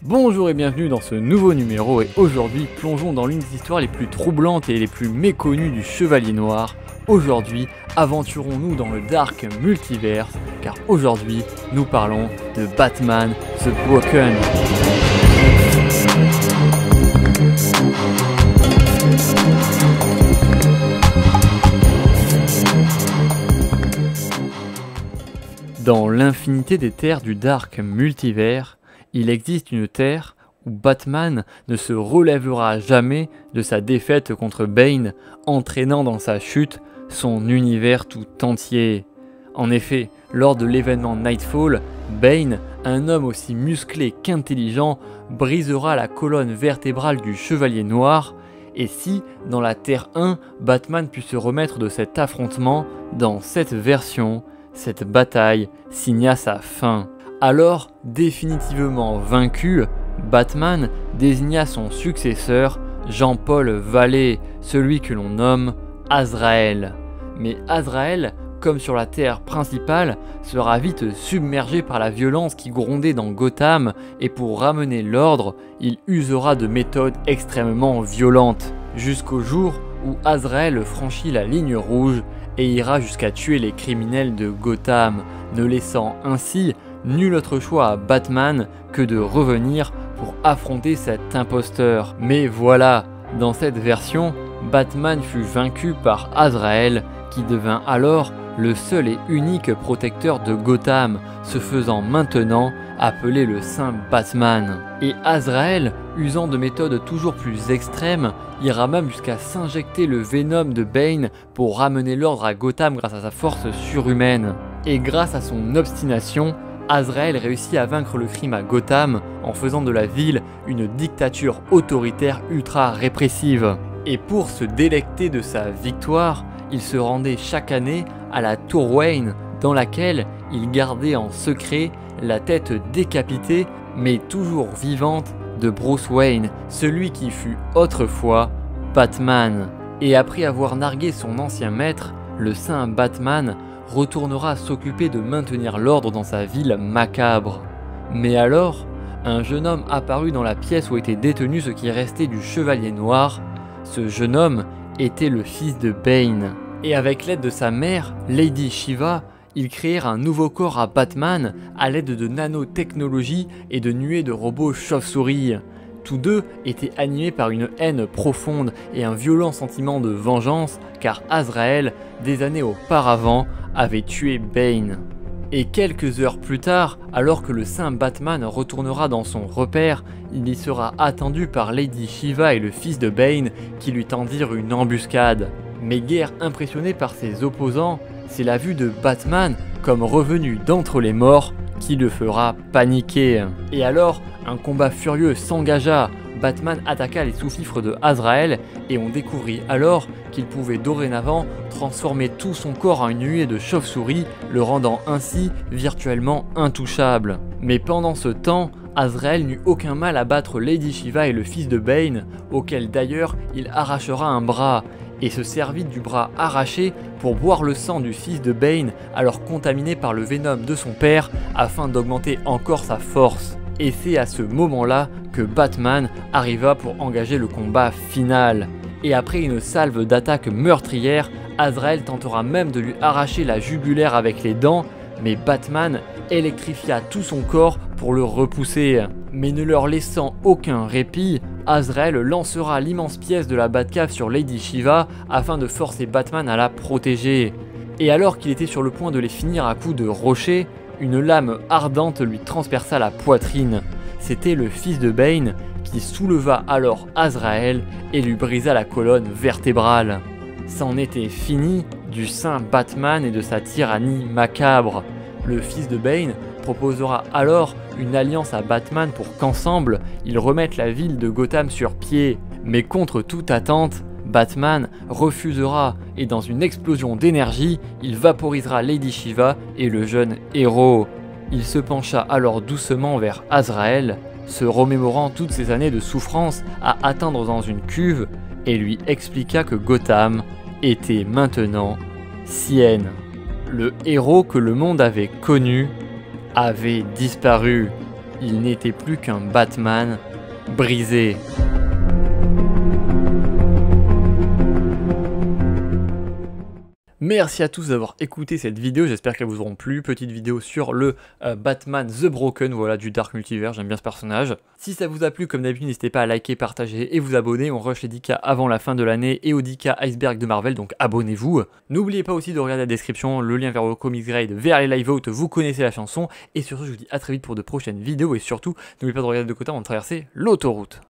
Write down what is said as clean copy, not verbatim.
Bonjour et bienvenue dans ce nouveau numéro et aujourd'hui plongeons dans l'une des histoires les plus troublantes et les plus méconnues du Chevalier Noir. Aujourd'hui, aventurons-nous dans le Dark Multiverse car aujourd'hui nous parlons de Batman The Broken. Dans l'infinité des terres du Dark Multivers, il existe une terre où Batman ne se relèvera jamais de sa défaite contre Bane, entraînant dans sa chute son univers tout entier. En effet, lors de l'événement Nightfall, Bane, un homme aussi musclé qu'intelligent, brisera la colonne vertébrale du Chevalier Noir. Et si, dans la Terre 1, Batman put se remettre de cet affrontement, dans cette version, cette bataille signa sa fin. Alors, définitivement vaincu, Batman désigna son successeur, Jean-Paul Vallée, celui que l'on nomme Azrael. Mais Azrael, comme sur la Terre principale, sera vite submergé par la violence qui grondait dans Gotham et pour ramener l'ordre, il usera de méthodes extrêmement violentes, jusqu'au jour où Azrael franchit la ligne rouge et ira jusqu'à tuer les criminels de Gotham, ne laissant ainsi nul autre choix à Batman que de revenir pour affronter cet imposteur. Mais voilà, dans cette version, Batman fut vaincu par Azrael, qui devint alors le seul et unique protecteur de Gotham, se faisant maintenant appeler le Saint Batman. Et Azrael, usant de méthodes toujours plus extrêmes, ira même jusqu'à s'injecter le Venom de Bane pour ramener l'ordre à Gotham grâce à sa force surhumaine. Et grâce à son obstination, Azrael réussit à vaincre le crime à Gotham en faisant de la ville une dictature autoritaire ultra répressive. Et pour se délecter de sa victoire, il se rendait chaque année à la Tour Wayne dans laquelle il gardait en secret la tête décapitée mais toujours vivante de Bruce Wayne, celui qui fut autrefois Batman. Et après avoir nargué son ancien maître, le Saint Batman retournera s'occuper de maintenir l'ordre dans sa ville macabre. Mais alors, un jeune homme apparut dans la pièce où était détenu ce qui restait du Chevalier Noir. Ce jeune homme était le fils de Bane. Et avec l'aide de sa mère, Lady Shiva, ils créèrent un nouveau corps à Batman à l'aide de nanotechnologie et de nuées de robots chauves-souris. Tous deux étaient animés par une haine profonde et un violent sentiment de vengeance car Azrael, des années auparavant, avait tué Bane. Et quelques heures plus tard, alors que le Saint Batman retournera dans son repère, il y sera attendu par Lady Shiva et le fils de Bane qui lui tendirent une embuscade. Mais guère impressionné par ses opposants, c'est la vue de Batman comme revenu d'entre les morts qui le fera paniquer. Et alors, un combat furieux s'engagea. Batman attaqua les sous-fifres de Azrael et on découvrit alors qu'il pouvait dorénavant transformer tout son corps en une nuée de chauves-souris, le rendant ainsi virtuellement intouchable. Mais pendant ce temps, Azrael n'eut aucun mal à battre Lady Shiva et le fils de Bane, auquel d'ailleurs il arrachera un bras, et se servit du bras arraché pour boire le sang du fils de Bane alors contaminé par le Venom de son père afin d'augmenter encore sa force. Et c'est à ce moment-là que Batman arriva pour engager le combat final. Et après une salve d'attaques meurtrières, Azrael tentera même de lui arracher la jugulaire avec les dents, mais Batman électrifia tout son corps pour le repousser. Mais ne leur laissant aucun répit, Azrael lancera l'immense pièce de la Batcave sur Lady Shiva afin de forcer Batman à la protéger. Et alors qu'il était sur le point de les finir à coups de rocher, une lame ardente lui transperça la poitrine. C'était le fils de Bane qui souleva alors Azrael et lui brisa la colonne vertébrale. C'en était fini du Saint Batman et de sa tyrannie macabre. Le fils de Bane proposera alors une alliance à Batman pour qu'ensemble, ils remettent la ville de Gotham sur pied. Mais contre toute attente, Batman refusera et dans une explosion d'énergie, il vaporisera Lady Shiva et le jeune héros. Il se pencha alors doucement vers Azrael, se remémorant toutes ces années de souffrance à atteindre dans une cuve et lui expliqua que Gotham était maintenant sienne. Le héros que le monde avait connu avait disparu. il n'était plus qu'un Batman brisé. Merci à tous d'avoir écouté cette vidéo, j'espère qu'elles vous auront plu. Petite vidéo sur le Batman The Broken, voilà, du Dark Multiverse, j'aime bien ce personnage. Si ça vous a plu, comme d'habitude, n'hésitez pas à liker, partager et vous abonner. On rush les 10K avant la fin de l'année et aux 10K Iceberg de Marvel, donc abonnez-vous. N'oubliez pas aussi de regarder la description, le lien vers vos comics grade, vers les live votes, vous connaissez la chanson. Et surtout, je vous dis à très vite pour de prochaines vidéos et surtout, n'oubliez pas de regarder de côté avant de traverser l'autoroute.